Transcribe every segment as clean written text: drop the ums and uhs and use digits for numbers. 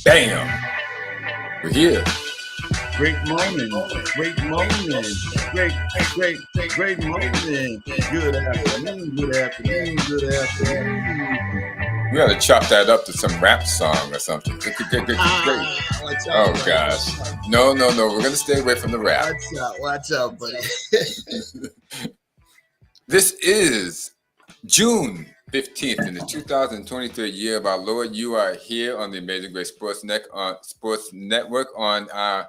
Bam! We're here. Great morning, great morning, great morning. Good afternoon, good afternoon, good afternoon. We ought to chop that up to some rap song or something. Great. Oh gosh. No. We're gonna stay away from the rap. Watch out, buddy. This is June 15th in the 2023 year of our Lord. You are here on the Amazing Grace Sports Network on our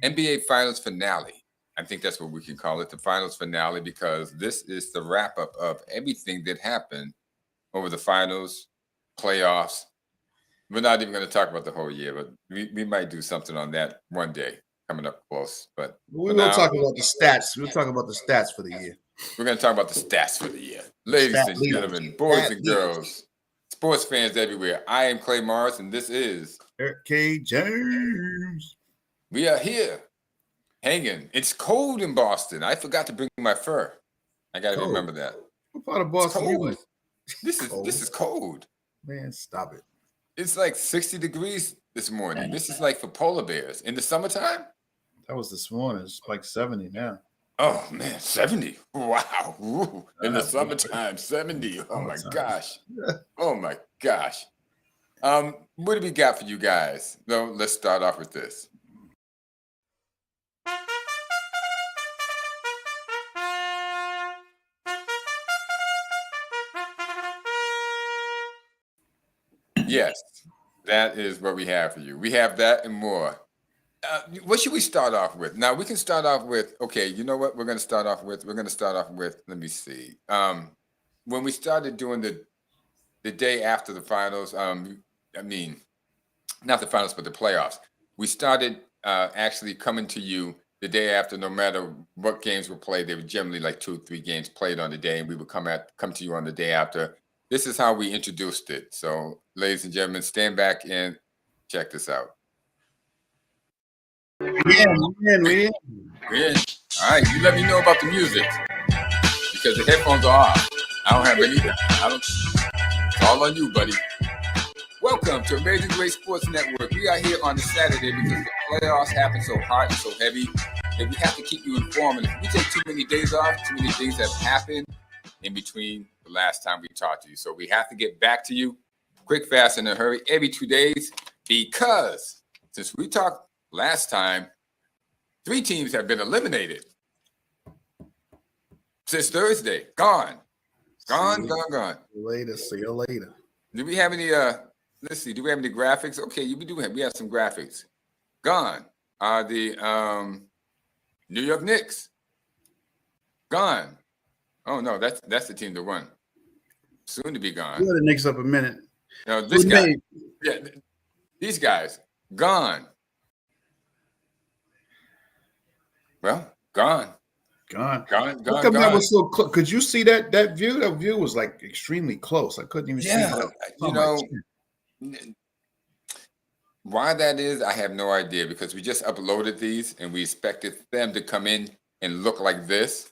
NBA Finals finale. I think that's what we can call it, the Finals finale, because this is the wrap up of everything that happened over the finals, playoffs. We're not even going to talk about the whole year, but we might do something on that one day coming up close. But we will talk about the stats. We'll talk about the stats for the year. We're going to talk about the stats for the year. Ladies and gentlemen, boys and girls, sports fans everywhere, I am Clay Morris, and this is Eric K. James. We are here, hanging. It's cold in Boston. I forgot to bring my fur. I got to remember that. What part of Boston you in? This is cold. Man, stop it. It's like 60 degrees this morning. This is like for polar bears. In the summertime? That was this morning. It's like 70 now. Oh, man, 70. Wow. Ooh. In the summertime, 70. Oh, my gosh. Oh, my gosh. What do we got for you guys? No, let's start off with this. Yes, that is what we have for you. We have that and more. What should we start off with? Now, we can start off with, okay, you know what we're going to start off with? We're going to start off with, let me see. When we started doing the day after the finals, I mean, not the finals, but the playoffs, we started actually coming to you the day after, no matter what games were played. They were generally like 2 or 3 games played on the day, and we would come to you on the day after. This is how we introduced it. So, ladies and gentlemen, stand back and check this out. We're in. All right, you let me know about the music because the headphones are off. I don't have any. It's all on you, buddy. Welcome to Amazing Grace Sports Network. We are here on the Saturday because the playoffs happen so hard and so heavy that we have to keep you informed. And if we take too many days off, too many things have happened in between the last time we talked to you. So we have to get back to you quick, fast, and in a hurry every 2 days because since we talked last time, 3 teams have been eliminated since Thursday. Gone. See you later. Do we have any, let's see, do we have any graphics? Okay, we have some graphics. Gone are the New York Knicks. Gone. Oh, no, that's the team that won. Soon to be gone. Give the Knicks up a minute. No, this guy. Yeah, these guys, gone. Well, gone. How come that was so close? Could you see that view? That view was like extremely close. I couldn't even see that. You know, why that is, I have no idea because we just uploaded these and we expected them to come in and look like this.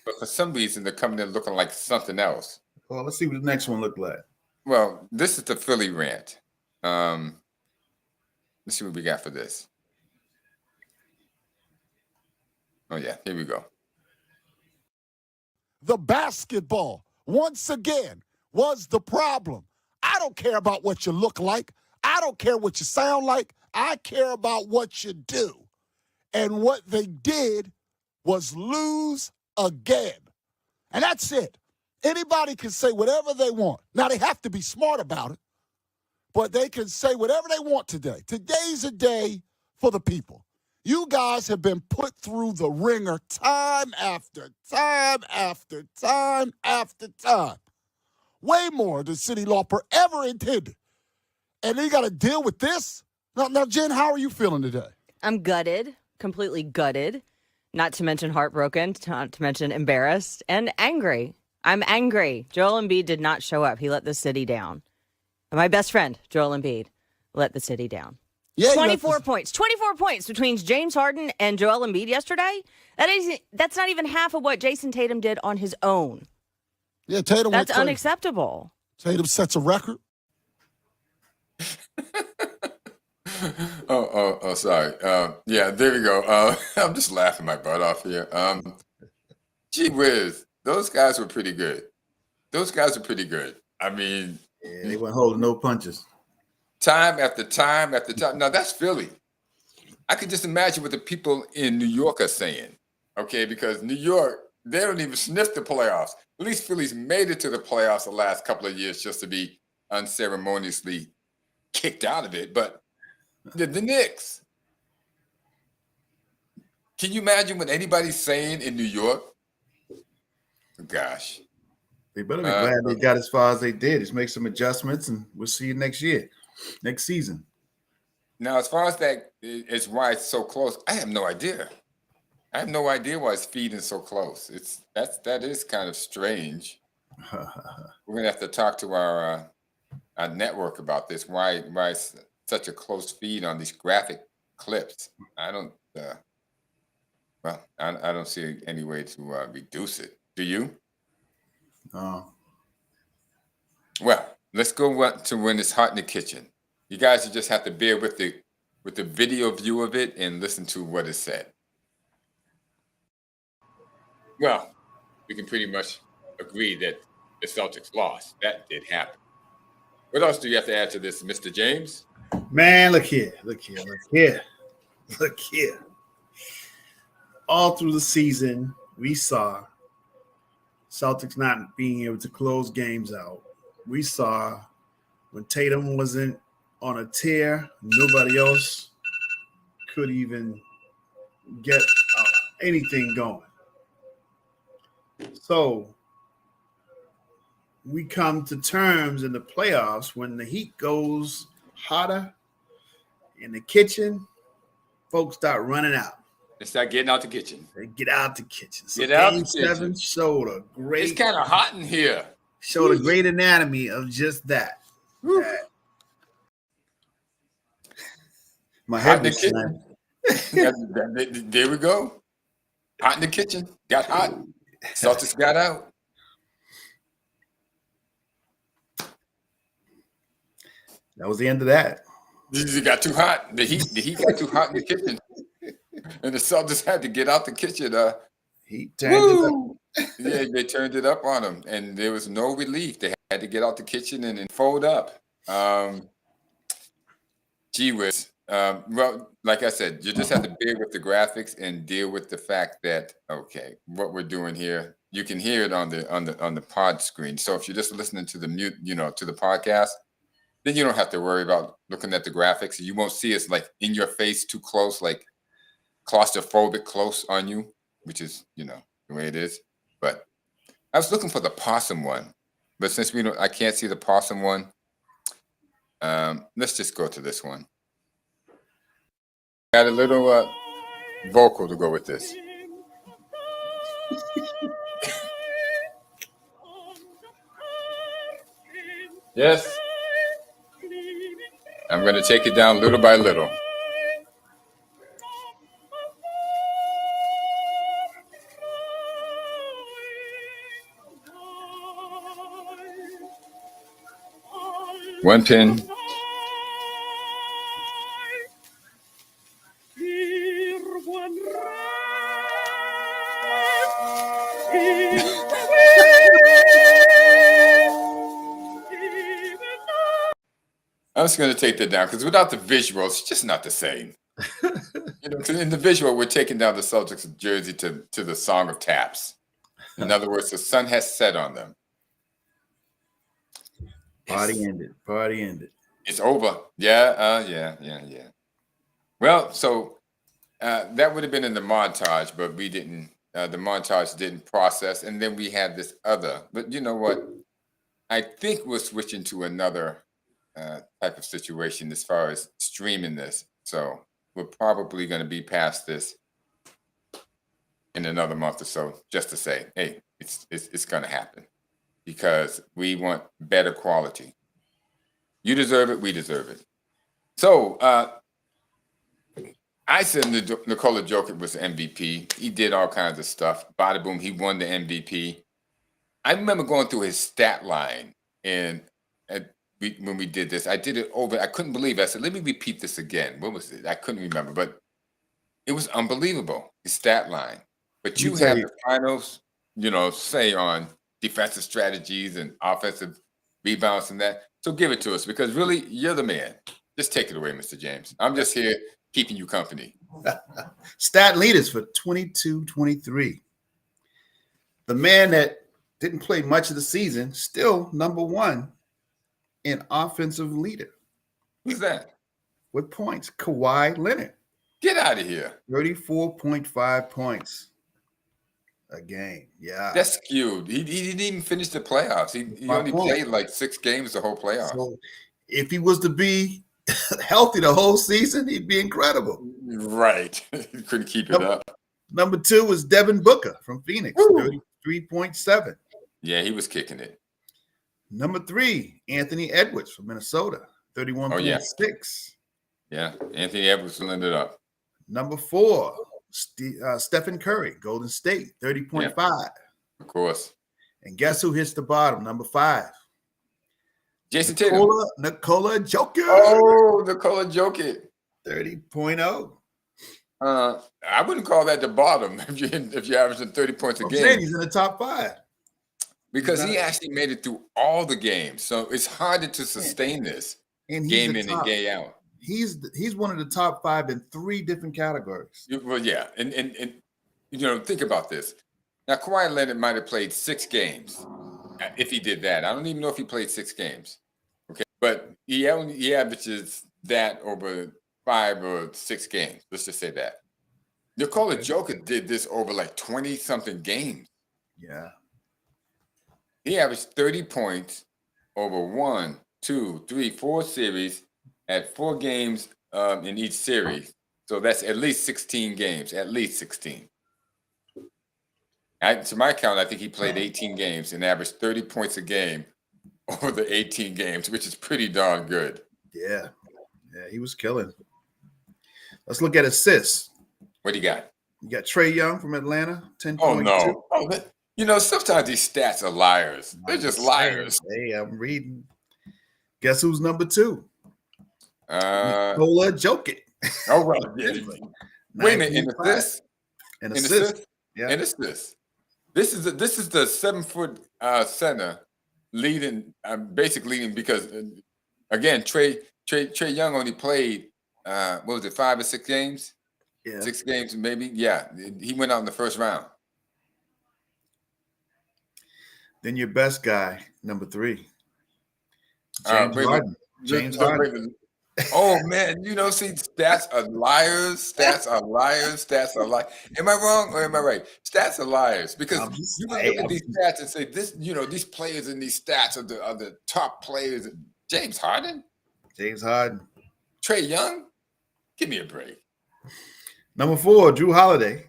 But for some reason, they're coming in looking like something else. Well, let's see what the next one looked like. Well, this is the Philly rant. Let's see what we got for this. Oh, yeah, here we go. The basketball, once again, was the problem. I don't care about what you look like. I don't care what you sound like. I care about what you do. And what they did was lose again. And that's it. Anybody can say whatever they want. Now, they have to be smart about it, but they can say whatever they want today. Today's a day for the people. You guys have been put through the ringer time after time after time after time. Way more than city law ever intended. And then you got to deal with this? Now, Jen, how are you feeling today? I'm gutted, completely gutted, not to mention heartbroken, not to mention embarrassed, and angry. I'm angry. Joel Embiid did not show up. He let the city down. And my best friend, Joel Embiid, let the city down. Yeah, 24 points. 24 points between James Harden and Joel Embiid yesterday. That's not even half of what Jason Tatum did on his own. Yeah, Tatum. That's unacceptable. Tatum sets a record. Sorry. Yeah, there we go. I'm just laughing my butt off here. Gee whiz, those guys were pretty good. Those guys are pretty good. I mean, Yeah, they weren't holding no punches. time after time after time. Now that's Philly. I could just imagine what the people in New York are saying. Okay, because New York, they don't even sniff the playoffs. At least Philly's made it to the playoffs the last couple of years just to be unceremoniously kicked out of it. But the Knicks, can you imagine what anybody's saying in New York? Gosh. They better be glad they got as far as they did. Just make some adjustments, and we'll see you next season. Now, as far as that is why it's so close, I have no idea. I have no idea why it's feeding so close. That is kind of strange. We're gonna have to talk to our network about this. Why it's such a close feed on these graphic clips? I don't. I don't see any way to reduce it. Do you? Oh. Well, let's go to when it's hot in the kitchen. You guys just have to bear with the video view of it and listen to what is said. Well, we can pretty much agree that the Celtics lost. That did happen. What else do you have to add to this, Mr. James? Man, look here. All through the season, we saw Celtics not being able to close games out. We saw when Tatum wasn't on a tear, nobody else could even get anything going. So we come to terms in the playoffs when the heat goes hotter in the kitchen, folks start running out. They start getting out the kitchen. They get out the kitchen. So Get out the Game 7 kitchen. showed a great. It's kind of hot in here. Showed a great anatomy of just that. My Hot in head the was kitchen. slamming. There we go. Hot in the kitchen. Got hot. Celtics got out. That was the end of that. It got too hot. The heat got too hot in the kitchen. And the Celtics had to get out the kitchen. He turned it up. Yeah, they turned it up on them, and there was no relief. They had to get out the kitchen and fold up. Gee whiz. Well, like I said, you just have to bear with the graphics and deal with the fact that what we're doing here, you can hear it on the pod screen. So if you're just listening to the to the podcast, then you don't have to worry about looking at the graphics. You won't see us like in your face too close, like claustrophobic close on you, which is the way it is. But I was looking for the possum one, but since I can't see the possum one, let's just go to this one. Got a little vocal to go with this. Yes. I'm going to take it down little by little. One pin. I'm just going to take that down because without the visual, it's just not the same. 'Cause in the visual, we're taking down the Celtics jersey to the Song of Taps. In other words, the sun has set on them. Party ended. It's over. Yeah. Well, so that would have been in the montage, but we didn't. The montage didn't process, and then we had this other. But you know what? I think we're switching to another type of situation as far as streaming this. So we're probably going to be past this in another month or so, just to say, hey, it's going to happen because we want better quality. You deserve it. We deserve it. So I said Nikola Jokic was the MVP. He did all kinds of stuff. Bada boom, he won the MVP. I remember going through his stat line, and when we did this. I did it over. I couldn't believe it. I said, let me repeat this again. What was it? I couldn't remember, but it was unbelievable, the stat line. But Let you me tell have you, the finals, say on defensive strategies and offensive rebounds and that. So give it to us because really, you're the man. Just take it away, Mr. James. I'm just here keeping you company. stat leaders for 22-23. The man that didn't play much of the season, still number one in offensive leader Who's that? with points. Kawhi Leonard, Get out of here. 34.5 points a game. Yeah. That's skewed. He didn't even finish the playoffs. He My only point. played like 6 games the whole playoffs. So if he was to be healthy the whole season, he'd be incredible. Right. He couldn't keep it up. Number 2 is Devin Booker from Phoenix, Woo. 33.7. Yeah, he was kicking it. Number 3, Anthony Edwards from Minnesota, 31.6. Yeah. Anthony Edwards filling it up. Number 4, Stephen Curry, Golden State, 30.5. Of course. And guess who hits the bottom? Number 5, Jason Tatum. Nikola Jokic, Oh, Nikola Jokic. 30.0. I wouldn't call that the bottom if you're averaging 30 points a I'm game. saying he's in the top 5. Because he actually made it through all the games. So it's harder to sustain this And he's game the in top. and game out. He's one of the top 5 in 3 different categories. Well, yeah. And think about this. Now, Kawhi Leonard might have played 6 games if he did that. I don't even know if he played 6 games. Okay. But he averages that over 5 or 6 games. Let's just say that. Nikola Jokic did this over like 20-something games. Yeah. He averaged 30 points over 1, 2, 3, 4 series at 4 games in each series. So that's at least 16 games, at least 16. To my count, I think he played 18 games and averaged 30 points a game over the 18 games, which is pretty darn good. Yeah. Yeah, he was killing. Let's look at assists. What do you got? You got Trae Young from Atlanta, 10.2. Oh, no. Sometimes these stats are liars. They're just liars. Hey, I'm reading. Guess who's number 2? Nikola Jokic. Oh, well. Yeah. Wait a minute. In 19.5. assists? An In assist. assists? Yeah. And assists. This is the 7-foot center basically leading because again Trae Young only played 5 or 6 games, Yeah. 6 games maybe. Yeah, he went out in the first round. Then your best guy, number 3. James Harden. James Harden. Oh man, see, stats are liars. Stats are liars. Stats are liars. Am I wrong or am I right? Stats are liars because you can look at these stats and say this. These players in these stats are the top players. James Harden, James Harden. Trae Young. Give me a break. Number 4, Drew Holiday.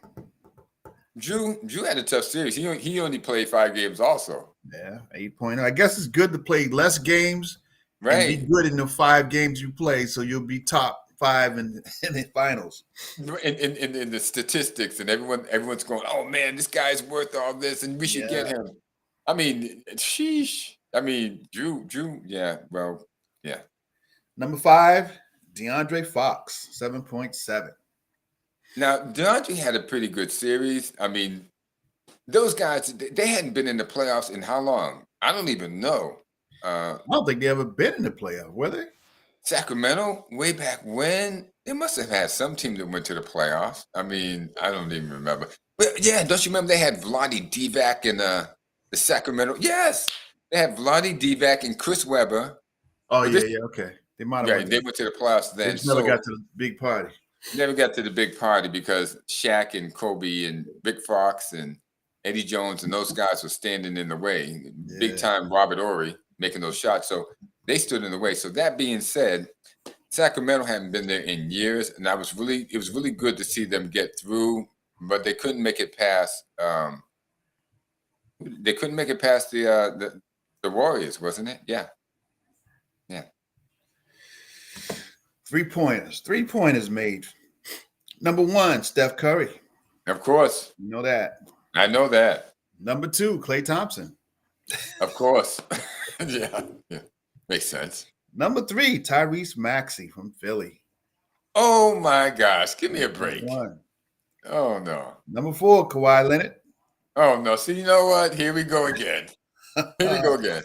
Drew had a tough series. He only played 5 games also. Yeah, 8.0. I guess it's good to play less games. Right. And be good in the 5 games you play, so you'll be top 5 in the finals. In the statistics, and everyone's going, oh man, this guy's worth all this, and we should get him. I mean, sheesh. I mean, Drew. Yeah. Well, yeah. Number 5, DeAndre Fox, 7.7. Now, DeAndre had a pretty good series. I mean, those guys, they hadn't been in the playoffs in how long? I don't even know. I don't think they ever been in the playoff, were they? Sacramento, way back when, they must have had some team that went to the playoffs. I mean, I don't even remember. But yeah, don't you remember they had Vlade Divac in the Sacramento? Yes, they had Vlade Divac and Chris Webber. Oh, yeah, okay. They might have. Yeah, they went to the playoffs They then. just never got to the big party. Never got to the big party because Shaq and Kobe and Big Fox and Eddie Jones and those guys were standing in the way. Yeah. Big time Robert Horry making those shots. So they stood in the way. So that being said, Sacramento hadn't been there in years, and it was really good to see them get through, but they couldn't make it past. They couldn't make it past the Warriors, wasn't it? Yeah. 3-pointers. 3-pointers made. Number 1, Steph Curry. Of course. You know that. I know that. Number 2, Klay Thompson. Of course. Yeah. Makes sense. Number 3, Tyrese Maxey from Philly. Oh my gosh, give me a break. 1. Oh no. Number 4, Kawhi Leonard. Oh no. See, you know what? Here we go again. Here we go again.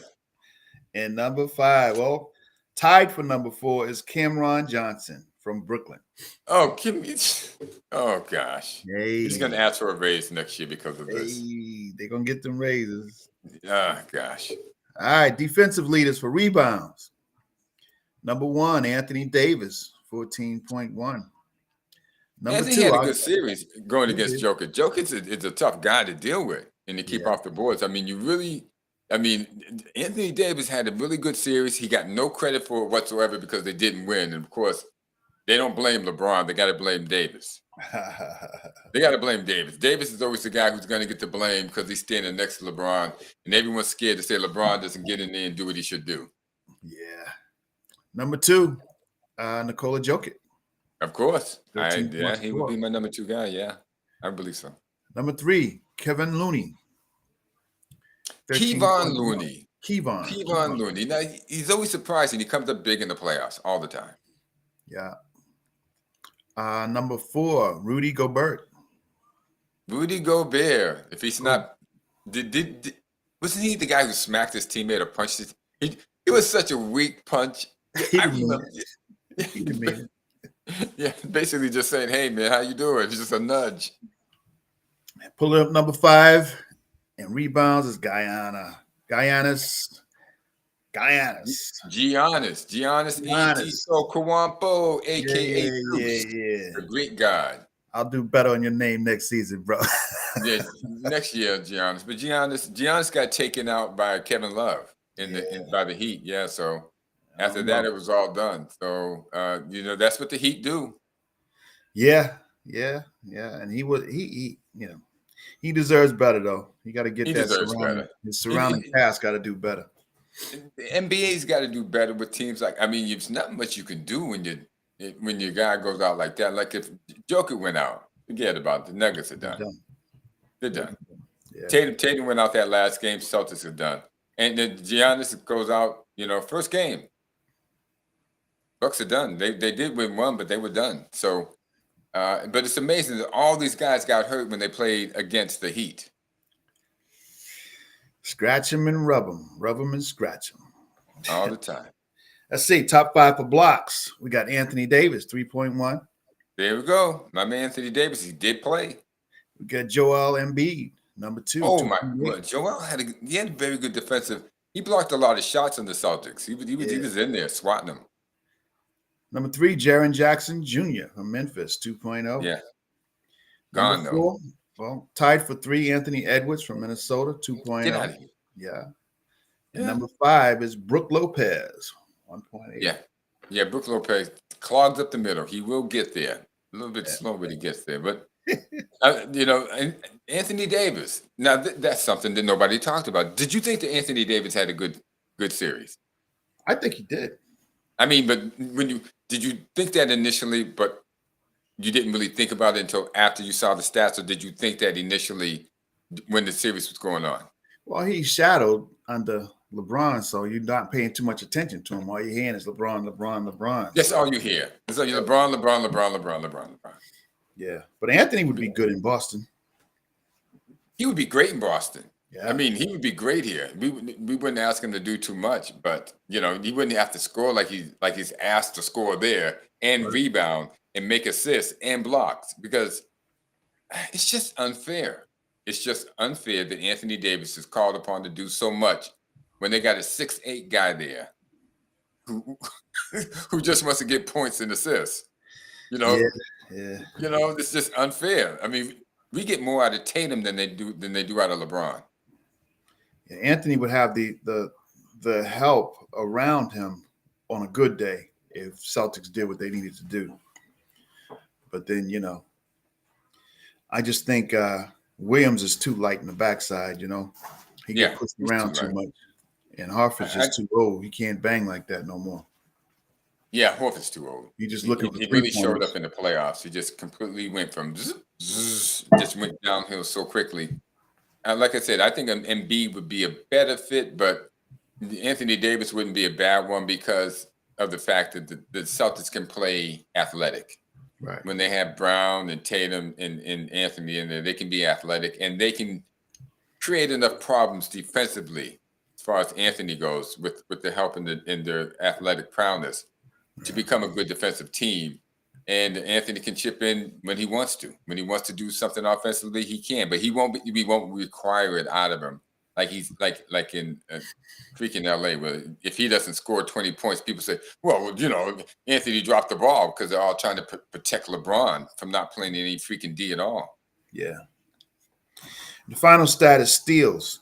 And number 5, well, tied for number 4 is Cameron Johnson from Brooklyn. Oh, give me. Oh gosh. Hey, He's gonna ask for a raise next year because of this. they're gonna get them raises. Oh gosh. All right, defensive leaders for rebounds. Number 1, Anthony Davis, 14.1. Number Anthony 2, had a good series going He against did. Jokic. Jokic is a tough guy to deal with and to keep Yeah. off the boards. I mean, Anthony Davis had a really good series. He got no credit for it whatsoever because they didn't win. And of course, they don't blame LeBron. They got to blame Davis. They got to blame Davis. Davis is always the guy who's going to get the blame because he's standing next to LeBron, and everyone's scared to say LeBron doesn't get in there and do what he should do. Yeah. Number 2, Nikola Jokic. Of course, 13 yeah, points he would be scored. my number 2 guy. Yeah, I believe so. Number 3, Kevin Looney. Kevon 13.1. Looney. Kevon. Looney. Now he's always surprising. He comes up big in the playoffs all the time. Yeah. Number 4, Rudy Gobert. Rudy Gobert. If he's not, wasn't he the guy who smacked his teammate or punched his? It was such a weak punch. He I didn't mean remember- it. He didn't mean it. Yeah, basically just saying, "Hey man, how you doing?" It's just a nudge. Pull up number 5 and rebounds is Giannis. Giannis Giannis. Kawampo, aka Yeah. the Greek god. I'll do better on your name next season, bro. Yeah, next year, Giannis. But Giannis got taken out by Kevin Love by the Heat. Yeah, so after that, it was all done. So that's what the Heat do. Yeah. And he deserves better though. He got to get He that deserves surrounding. better. His surrounding cast got to do better. The NBA's got to do better with teams like. I mean, there's not much you can do when your guy goes out like that. Like if Joker went out, forget about it. The Nuggets are done. They're done. Yeah. Tatum went out that last game. Celtics are done. And then Giannis goes out. First game. Bucks are done. They did win one, but they were done. So, but it's amazing that all these guys got hurt when they played against the Heat. Scratch him and rub him and scratch him. All the time. Let's see, top 5 for blocks. We got Anthony Davis, 3.1. There we go. My man Anthony Davis, he did play. We got Joel Embiid, number 2. Oh my 2.8. God. Joel had a very good defensive. He blocked a lot of shots on the Celtics. He was in there swatting them. Number 3, Jaren Jackson Jr. from Memphis, 2.0. Yeah. Number Gone, 4, well, tied for 3, Anthony Edwards from Minnesota, 2.0. Get out of here. Yeah. Yeah. And number 5 is Brook Lopez, 1.8. Yeah, Brook Lopez clogs up the middle. He will get there. A little bit slow, but he gets there. But and Anthony Davis. Now that's something that nobody talked about. Did you think that Anthony Davis had a good series? I think he did. I mean, but did you think that initially, but you didn't really think about it until after you saw the stats, or did you think that initially when the series was going on? Well, he shadowed under LeBron, so you're not paying too much attention to him. All you're hearing is LeBron. That's all you hear. It's like LeBron. Yeah, but Anthony would be good in Boston. He would be great in Boston. Yeah, I mean, he would be great here. We wouldn't ask him to do too much, but he wouldn't have to score like he's asked to score there and rebound and make assists and blocks, because it's just unfair. It's just unfair that Anthony Davis is called upon to do so much when they got a 6'8" guy there who just wants to get points and assists. Yeah. It's just unfair. I mean, we get more out of Tatum than they do out of LeBron. Yeah, Anthony would have the help around him on a good day if Celtics did what they needed to do. But then, I just think Williams is too light in the backside, He gets pushed around too much. And Harford's just too old. He can't bang like that no more. Yeah, Horford's too old. He just looking for He really showed three-pointers. up in the playoffs. He just completely went from just went downhill so quickly. Like I said, I think an Embiid would be a better fit, but Anthony Davis wouldn't be a bad one because of the fact that the Celtics can play athletic. Right. When they have Brown and Tatum and Anthony in there, they can be athletic and they can create enough problems defensively as far as Anthony goes with the help in their athletic prowess to become a good defensive team. And Anthony can chip in when he wants to. When he wants to do something offensively, he can, but we won't require it out of him. Like he's like in freaking LA, where if he doesn't score 20 points, people say, well, Anthony dropped the ball because they're all trying to protect LeBron from not playing any freaking D at all. Yeah. The final stat is steals.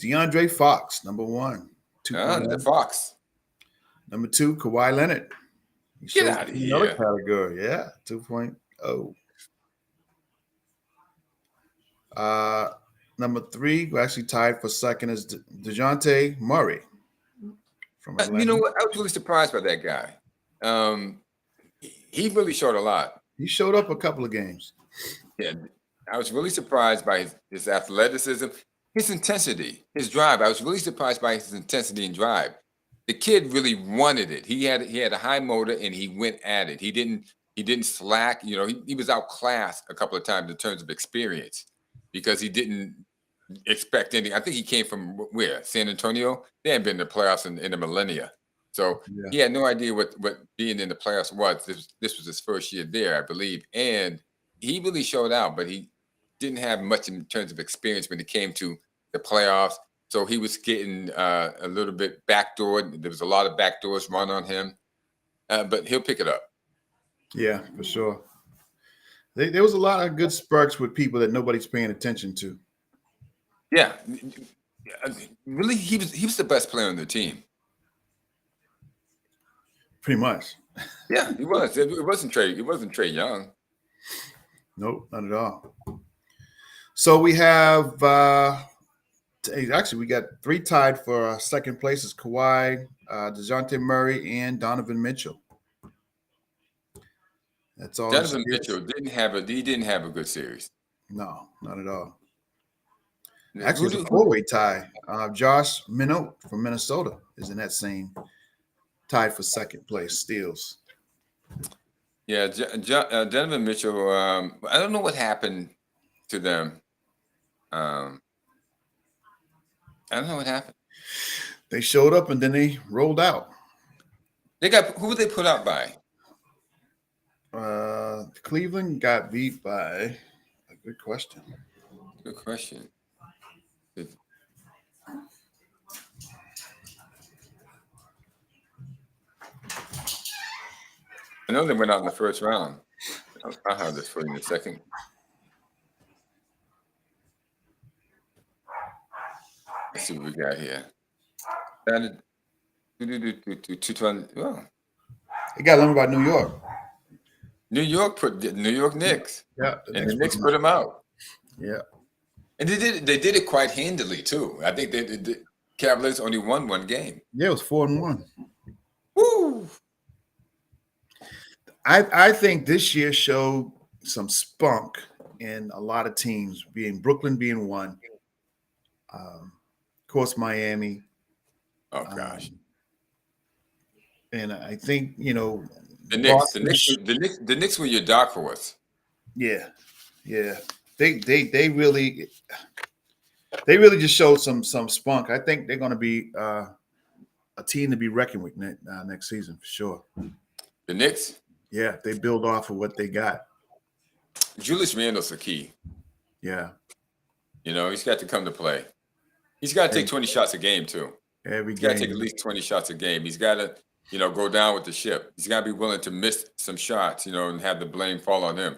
DeAndre Fox, number 1. The Fox. Number 2, Kawhi Leonard. Get out of here. Another category, yeah, 2.0. Number 3, who actually tied for second, is DeJounte Murray from Atlanta. You know what? I was really surprised by that guy. He really showed a lot. He showed up a couple of games. Yeah, I was really surprised by his athleticism, his intensity, his drive. I was really surprised by his intensity and drive. The kid really wanted it. He had a high motor and he went at it. He didn't slack. He was outclassed a couple of times in terms of experience because he didn't expect anything. I think he came from where? San Antonio? They hadn't been in the playoffs in a millennia. So he had no idea what being in the playoffs was. This was his first year there, I believe. And he really showed out, but he didn't have much in terms of experience when it came to the playoffs. So he was getting a little bit backdoored. There was a lot of backdoors run on him, but he'll pick it up. Yeah, for sure. There was a lot of good sparks with people that nobody's paying attention to. Yeah, really, he was the best player on the team. Pretty much. Yeah, he was. It wasn't Trae Young. Nope, not at all. So we have. Actually, we got 3 tied for second place. Is Kawhi, DeJounte Murray, and Donovan Mitchell. That's all. Donovan Mitchell didn't have a good series. No, not at all. Actually, it's a 4-way tie. Josh Minot from Minnesota is in that same tied for second place. Steals. Yeah, Donovan Mitchell. I don't know what happened to them. I don't know what happened. They showed up and then they rolled out. Who would they put out by? Cleveland got beat by. A good question. Good question. I know they went out in the first round. I'll have this for you in a second. Let's see what we got here. Well, They got lumbered by New York. New York Knicks. Yeah, And the Knicks put them out. Yeah. And they did it quite handily too. I think the Cavaliers only won 1 game. Yeah, it was 4-1. Woo! I think this year showed some spunk in a lot of teams, Brooklyn being one. Of course, Miami. Oh gosh. And I think, The Knicks were your dark horse. Yeah. They really just showed some spunk. I think they're going to be a team to be reckoned with next season for sure. The Knicks? Yeah, they build off of what they got. Julius Randle's the key. Yeah. He's got to come to play. He's got to take 20 shots a game too. He's got to take at least 20 shots a game. He's got to, go down with the ship. He's got to be willing to miss some shots, and have the blame fall on him.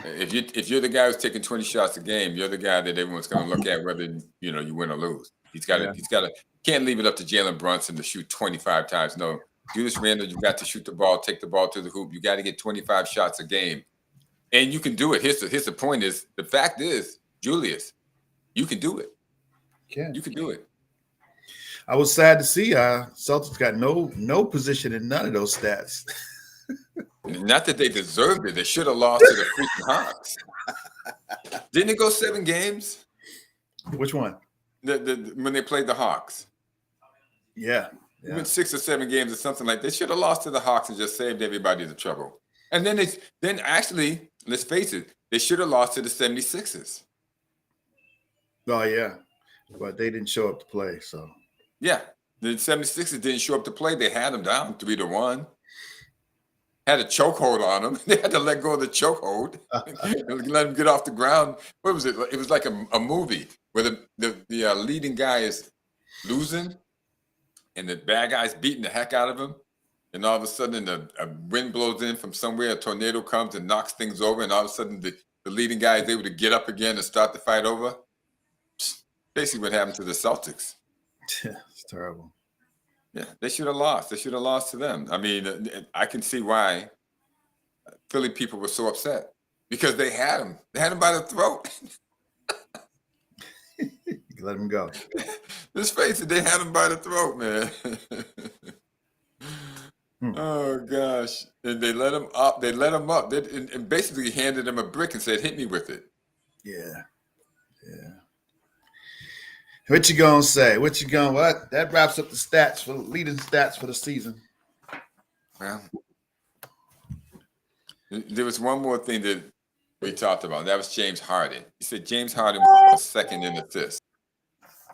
If you're the guy who's taking 20 shots a game, you're the guy that everyone's going to look at whether you win or lose. He's got to can't leave it up to Jalen Brunson to shoot 25 times. No, Julius Randle, you got to shoot the ball, take the ball to the hoop. You got to get 25 shots a game, and you can do it. Here's the point: is the fact is, Julius, you can do it. You can do it. I was sad to see Celtics got no position in none of those stats. Not that they deserved it. They should have lost to the freaking Hawks. Didn't it go 7 games? Which one? When they played the Hawks. Yeah. We went 6 or 7 games or something like that. They should have lost to the Hawks and just saved everybody the trouble. And then actually, let's face it, they should have lost to the 76ers. Oh, yeah. But they didn't show up to play. So, Yeah. The 76ers didn't show up to play. They had them down 3-1. Had a chokehold on them. They had to let go of the chokehold and let them get off the ground. What was it? It was like a movie where the leading guy is losing and the bad guy's beating the heck out of him. And all of a sudden, a wind blows in from somewhere. A tornado comes and knocks things over. And all of a sudden, the leading guy is able to get up again and start the fight over. Basically what happened to the Celtics. it's terrible. Yeah, they should have lost. They should have lost to them. I mean, I can see why Philly people were so upset because they had him. They had him by the throat. Let him go. Let's face it, they had him by the throat, man. Oh gosh! And they let him up. They let him up. And basically handed him a brick and said, "Hit me with it." Yeah. Yeah. What you gonna say? What? That wraps up the stats for leading stats for the season. Well, there was one more thing that we talked about. That was James Harden. He said James Harden was second in assists.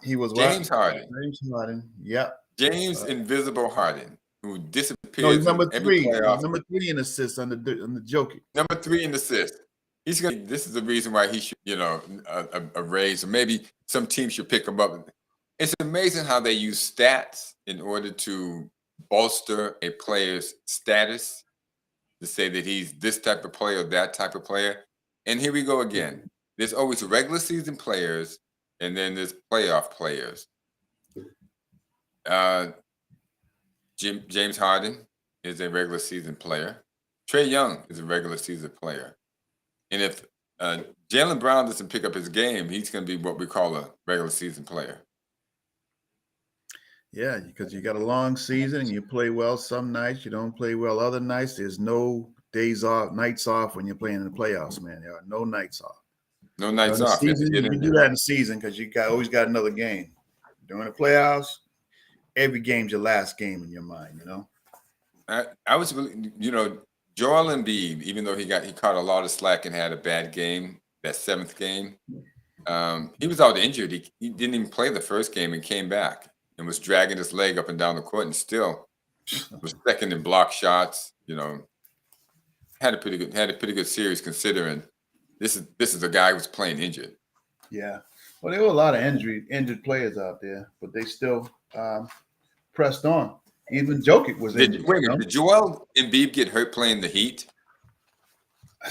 He was James Harden. James Harden. Yep. James Invisible Harden, who disappears. No, he's number in every three. playoff. Number 3 in assists on the Jokic. Number 3 in assists. He's gonna. This is the reason why he should, a raise, or maybe some team should pick him up. It's amazing how they use stats in order to bolster a player's status, to say that he's this type of player or that type of player. And here we go again. There's always regular season players, and then there's playoff players. James Harden is a regular season player. Trae Young is a regular season player. And if Jaylen Brown doesn't pick up his game, he's going to be what we call a regular season player. Yeah, because you got a long season and you play well some nights. You don't play well other nights. There's no days off, nights off when you're playing in the playoffs, man. There are no nights off. No nights off. Season, you can do that in the season because you always got another game. During the playoffs, every game's your last game in your mind, you know? I was really, Joel Embiid, even though he caught a lot of slack and had a bad game, that 7th game, he was out injured. He didn't even play the first game and came back and was dragging his leg up and down the court and still was second in block shots. Had a pretty good series considering this is a guy who's playing injured. Yeah. Well, there were a lot of injured players out there, but they still pressed on. Even Jokic was injured. Did Joel Embiid get hurt playing the Heat?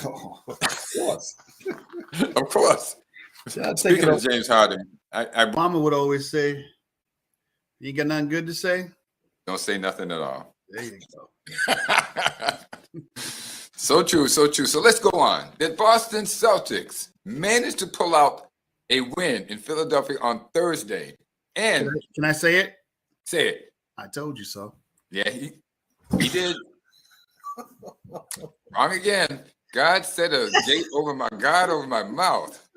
Oh, of course. Of course. Speaking of James Harden, Mama would always say, "You got nothing good to say? Don't say nothing at all." There you go. So true, so true. So let's go on. The Boston Celtics managed to pull out a win in Philadelphia on Thursday. And can I say it? Say it. I told you so. Yeah, he did. Wrong again. God set a gate over my mouth.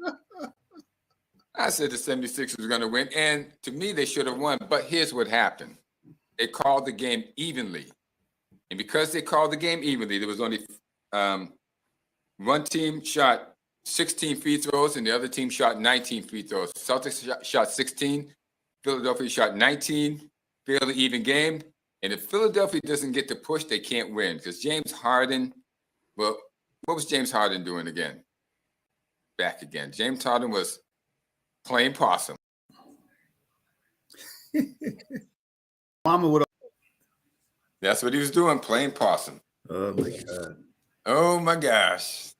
I said the 76ers were going to win, and to me, they should have won. But here's what happened. They called the game evenly. And because they called the game evenly, there was only one team shot 16 free throws, and the other team shot 19 free throws. Celtics shot 16. Philadelphia shot 19. Fairly even game. And if Philadelphia doesn't get the push, they can't win. Because James Harden, well, what was James Harden doing again? Back again. James Harden was playing possum. Mama would. That's what he was doing, playing possum. Oh my God. Oh my gosh.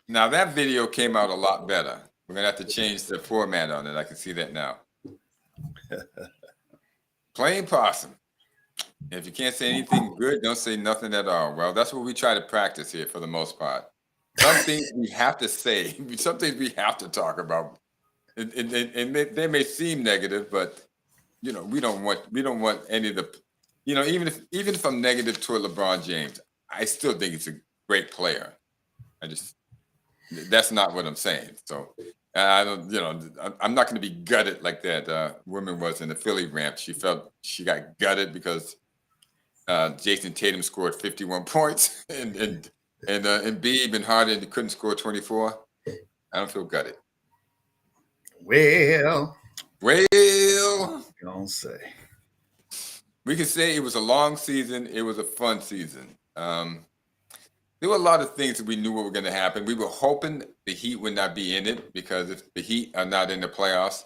Now that video came out a lot better. We're gonna have to change the format on it. I can see that now. Playing possum. If you can't say anything good, don't say nothing at all. Well, that's what we try to practice here for the most part. Some things we have to say, some things we have to talk about. And they may seem negative, but we don't want any of the, even if I'm negative toward LeBron James, I still think he's a great player. That's not what I'm saying. So I don't, I'm not going to be gutted like that woman was in the Philly ramp. She felt she got gutted because Jason Tatum scored 51 points and Embiid and Harden couldn't score 24. I don't feel gutted. Well, Don't say. We can say it was a long season. It was a fun season. There were a lot of things that we knew what were going to happen. We were hoping the Heat would not be in it because if the Heat are not in the playoffs,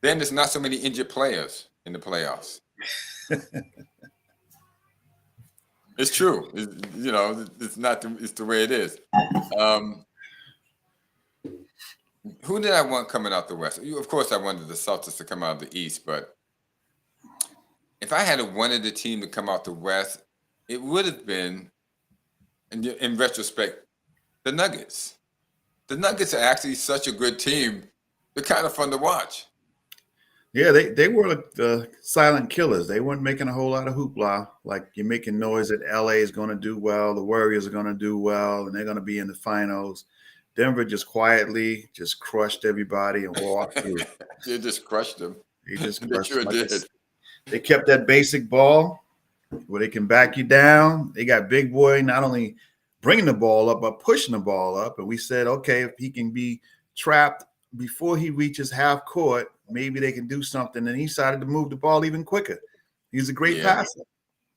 then there's not so many injured players in the playoffs. It's true. It's not. It's the way it is. Who did I want coming out the West? Of course, I wanted the Celtics to come out of the East, but if I had wanted the team to come out the West, it would have been, in retrospect, the Nuggets. The Nuggets are actually such a good team. They're kind of fun to watch. Yeah, they were the silent killers. They weren't making a whole lot of hoopla. Like, you're making noise that LA is going to do well, the Warriors are going to do well, and they're going to be in the finals. Denver just quietly just crushed everybody and walked through. They just crushed them. They just crushed them. did. They kept that basic ball where they can back you down. They got Big Boy not only bringing the ball up, but pushing the ball up. And we said, okay, if he can be trapped before he reaches half court, maybe they can do something. And he decided to move the ball even quicker. He's a great passer.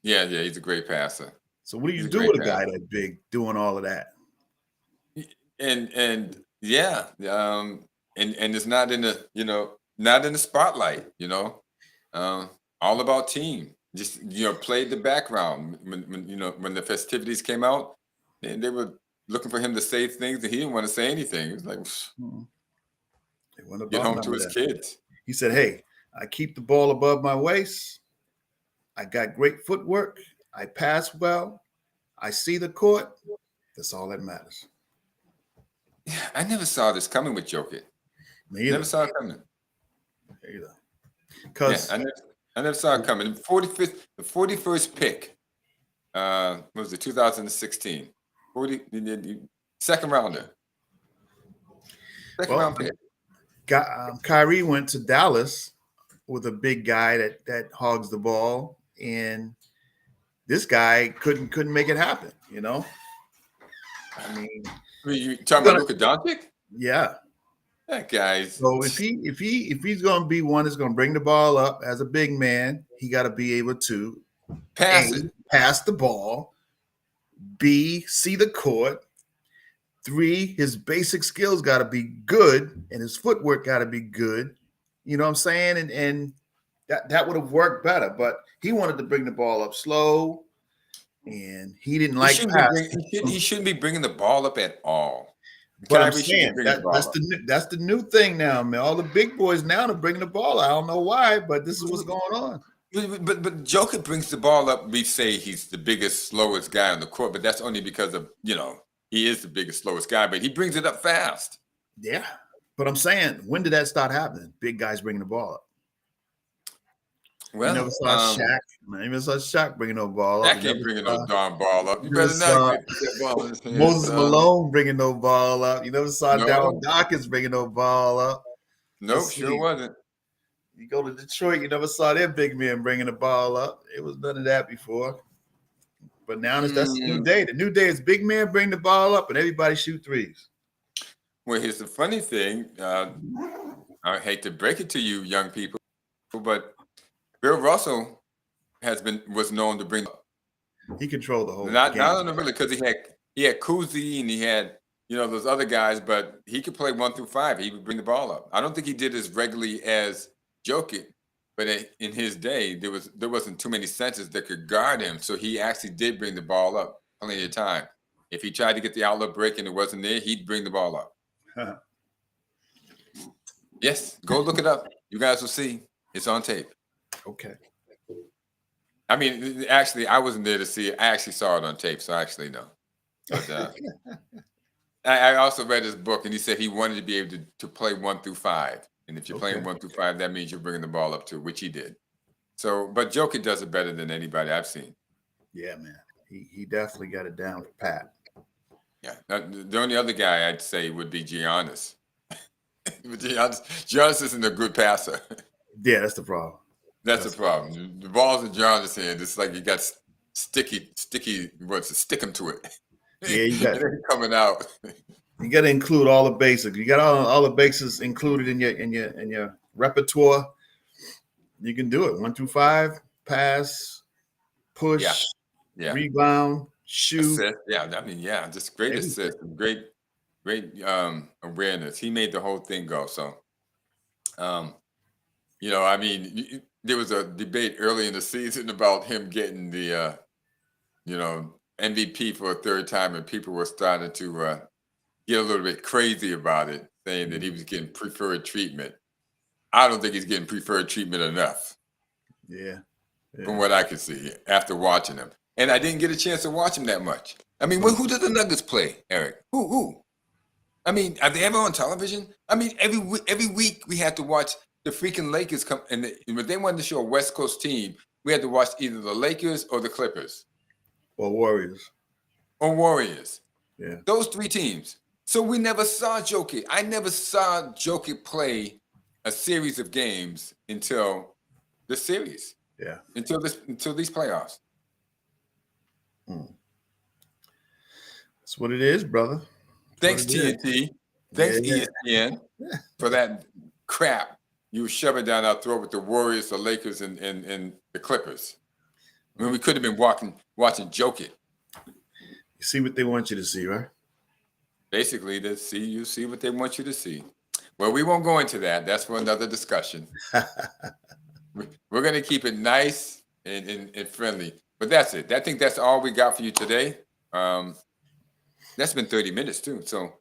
Yeah, he's a great passer. So what do you do with a guy that big doing all of that? And it's not in the spotlight, all about team. Just played the background when the festivities came out, and they were looking for him to say things, and he didn't want to say anything. It was like, get home to his kids. He said, "Hey, I keep the ball above my waist. I got great footwork. I pass well. I see the court. That's all that matters." Yeah, I never saw this coming with Jokic. Me either. Never saw it coming. Either. I never saw it coming. The 41st pick. What was it? 2016. Second rounder. Second round pick. Kyrie went to Dallas with a big guy that hogs the ball, and this guy couldn't make it happen. I mean, you talking about Luka Doncic? Yeah. That guy's. So if he's going to be one that's going to bring the ball up as a big man, he got to be able to pass the ball, B, see the court, 3, his basic skills got to be good, and his footwork got to be good. You know what I'm saying? And that would have worked better. But he wanted to bring the ball up slow, and he didn't like passing. He shouldn't be bringing the ball up at all. But I'm saying that's the new thing now, man. All the big boys now are bringing the ball. I don't know why, but this is what's going on. But Joker brings the ball up. We say he's the biggest, slowest guy on the court, but that's only because of he is the biggest, slowest guy. But he brings it up fast. Yeah, but I'm saying, when did that start happening? Big guys bringing the ball up. Well, you never saw Shaq. I even saw Shaq bringing no ball up. Shaq ain't bringing no darn ball up. You better not get that ball in his hands. Moses Malone bringing no ball up. You never saw Darryl Dawkins bringing no ball up. Nope, sure wasn't. You go to Detroit, you never saw their big men bringing the ball up. It was none of that before. But now that's the new day. The new day is big men bring the ball up and everybody shoot threes. Well, here's the funny thing. I hate to break it to you, young people, but Bill Russell was known to bring. He controlled the whole game. Not on the really, because he had Kuzi and he had those other guys, but he could play 1 through 5. He would bring the ball up. I don't think he did as regularly as Jokic, but in his day there wasn't too many centers that could guard him, so he actually did bring the ball up plenty of time. If he tried to get the outlet break and it wasn't there, he'd bring the ball up. Yes, go look it up. You guys will see. It's on tape. Okay. I mean, actually, I wasn't there to see it. I actually saw it on tape, so I actually know. But I also read his book, and he said he wanted to be able to play 1 through 5. And if you're playing 1 through 5, that means you're bringing the ball up too, which he did. So, but Jokic does it better than anybody I've seen. Yeah, man. He definitely got it down for Pat. Yeah. The only other guy I'd say would be Giannis. But Giannis isn't a good passer. Yeah, that's the problem. That's the problem. The ball's in Giannis' hand. It's like you got sticky. Stick him to it. Yeah, you got it ain't coming out. you got to include all the basics. You got all the bases included in your repertoire. You can do it. 1 through 5, pass, push, Yeah. rebound, shoot. Assist. Yeah, I mean, yeah, just great Everything. assist, great awareness. He made the whole thing go. So, I mean, there was a debate early in the season about him getting the MVP for a third time, and people were starting to get a little bit crazy about it, saying that he was getting preferred treatment. I don't think he's getting preferred treatment enough. Yeah. From what I could see after watching him. And I didn't get a chance to watch him that much. I mean, who did the Nuggets play, Eric? Who? I mean, are they ever on television? I mean, every week we had to watch the freaking Lakers come, and when they wanted to show a West Coast team, we had to watch either the Lakers or the Clippers. Or Warriors. Yeah. Those 3 teams. So we never saw Jokic. I never saw Jokic play a series of games until the series. Yeah. Until these playoffs. That's what it is, brother. Thanks, TNT. Thanks, ESPN, for that crap you were shoving down our throat with the Warriors, the Lakers, and the Clippers. I mean, we could have been watching Jokic. You see what they want you to see, right? Basically, you see what they want you to see. Well, we won't go into that. That's for another discussion. We're going to keep it nice and friendly. But that's it. I think that's all we got for you today. That's been 30 minutes, too. So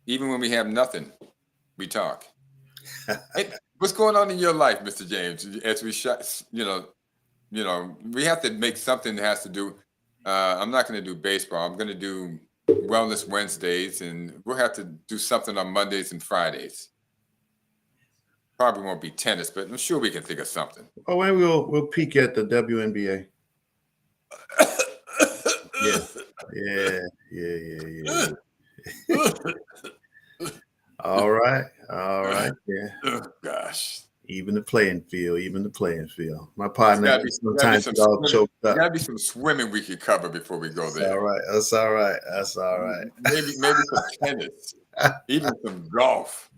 even when we have nothing, we talk. Hey, what's going on in your life, Mr. James? As we we have to make something that has to do. I'm not going to do baseball. I'm going to do Wellness Wednesdays, and we'll have to do something on Mondays and Fridays. Probably won't be tennis, but I'm sure we can think of something. Oh, and we'll peek at the WNBA. Yeah. All right. Yeah. Oh, gosh. Even the playing field. My partner sometimes There's all choked up. gotta be some swimming we could cover before we go there. That's all right. Maybe some tennis, even some golf.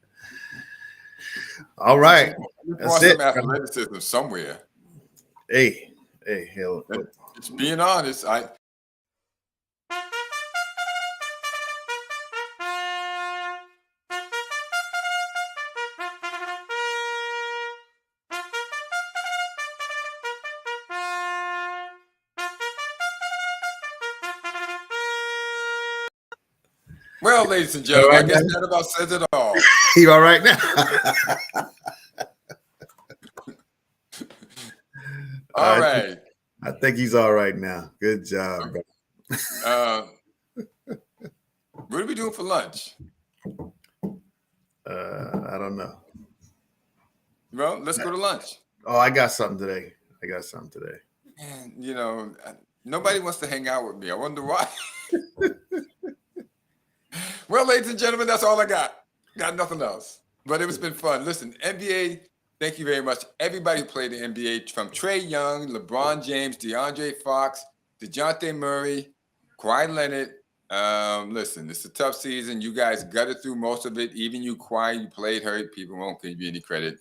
All right. That's That's some athleticism somewhere. Hey, hell. Just being honest, Well, ladies and gentlemen, I guess that about says it all. You all right now? All right. I think he's all right now. Good job, bro. What are we doing for lunch? I don't know. Well, let's go to lunch. Oh, I got something today. Man, nobody wants to hang out with me. I wonder why. Well, ladies and gentlemen, that's all I got. Got nothing else. But it's been fun. Listen, NBA, thank you very much. Everybody who played the NBA, from Trae Young, LeBron James, DeAndre Fox, DeJounte Murray, Kawhi Leonard. Listen, it's a tough season. You guys gutted through most of it. Even you, Kawhi, you played hurt. People won't give you any credit.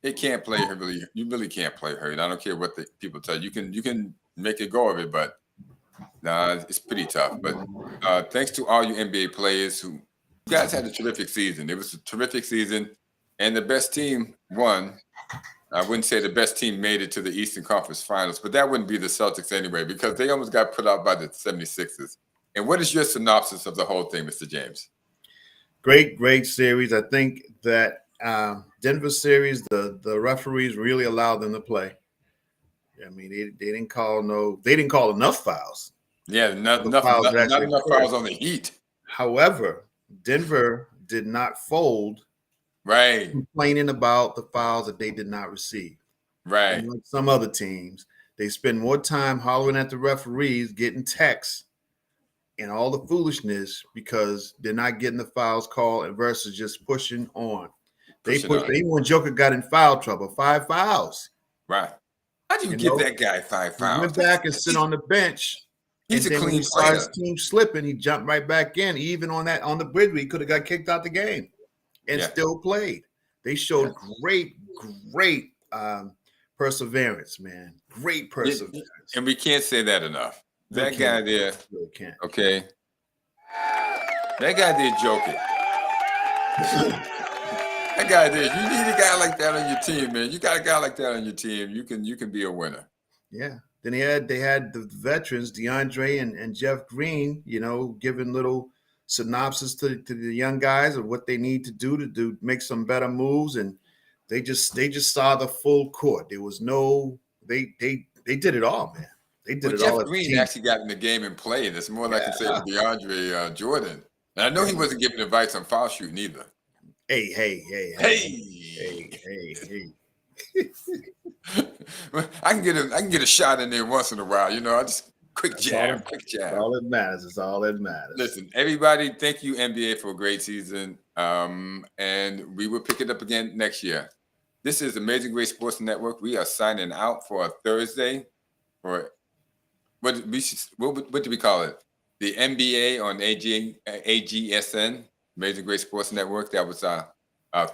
It can't play hurt. You really can't play hurt. I don't care what the people tell you. You can make a go of it, but it's pretty tough. But thanks to all you NBA players you guys had a terrific season. It was a terrific season, and the best team won. I wouldn't say the best team made it to the Eastern Conference Finals, but that wouldn't be the Celtics anyway, because they almost got put out by the 76ers. And what is your synopsis of the whole thing, Mr. James? Great series. I think that Denver series, the referees really allowed them to play. I mean, they didn't call enough fouls. Yeah, not enough fouls on the Heat. However, Denver did not fold, right, complaining about the fouls that they did not receive. Right. And like some other teams, they spend more time hollering at the referees, getting texts and all the foolishness because they're not getting the fouls called and versus just pushing on. Pushing on. Even when Joker got in foul trouble, 5 fouls. Right. How do you give that guy 5 He fouls? went back and sit on the bench. He's and a then when clean he saw player. his team slipping, he jumped right back in. Even on the bridge, he could have got kicked out the game and still played. They showed great perseverance, man. Great perseverance. And we can't say that enough. That We guy can't. there, Really can't. okay. That guy there joking. That guy there, you need a guy like that on your team, man. You got a guy like that on your team, you can be a winner. Yeah. Then they had the veterans, DeAndre and Jeff Green, giving little synopsis to the young guys of what they need to do make some better moves, and they just saw the full court. There was no they did it all, man. They did it all. Jeff Green actually got in the game and played. It's more like I can say with DeAndre Jordan. And I know he wasn't giving advice on foul shooting either. Hey. I can get a shot in there once in a while, I just quick jab. That's all that matters. It's all that matters. Listen, everybody, thank you, NBA, for a great season. And we will pick it up again next year. This is Amazing Grace Sports Network. We are signing out for a Thursday. For what do we call it? The NBA on AGSN, Amazing Grace Sports Network. That was our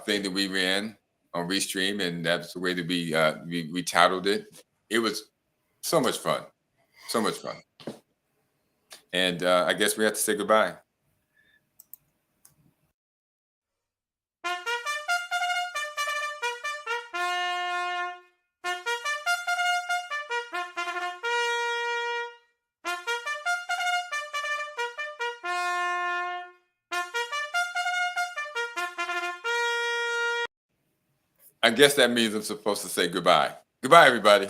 thing that we ran on Restream, and that's the way that we titled it. It was so much fun. So much fun. And I guess we have to say goodbye. I guess that means I'm supposed to say goodbye. Goodbye, everybody.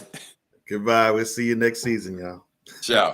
Goodbye. We'll see you next season, y'all. Ciao.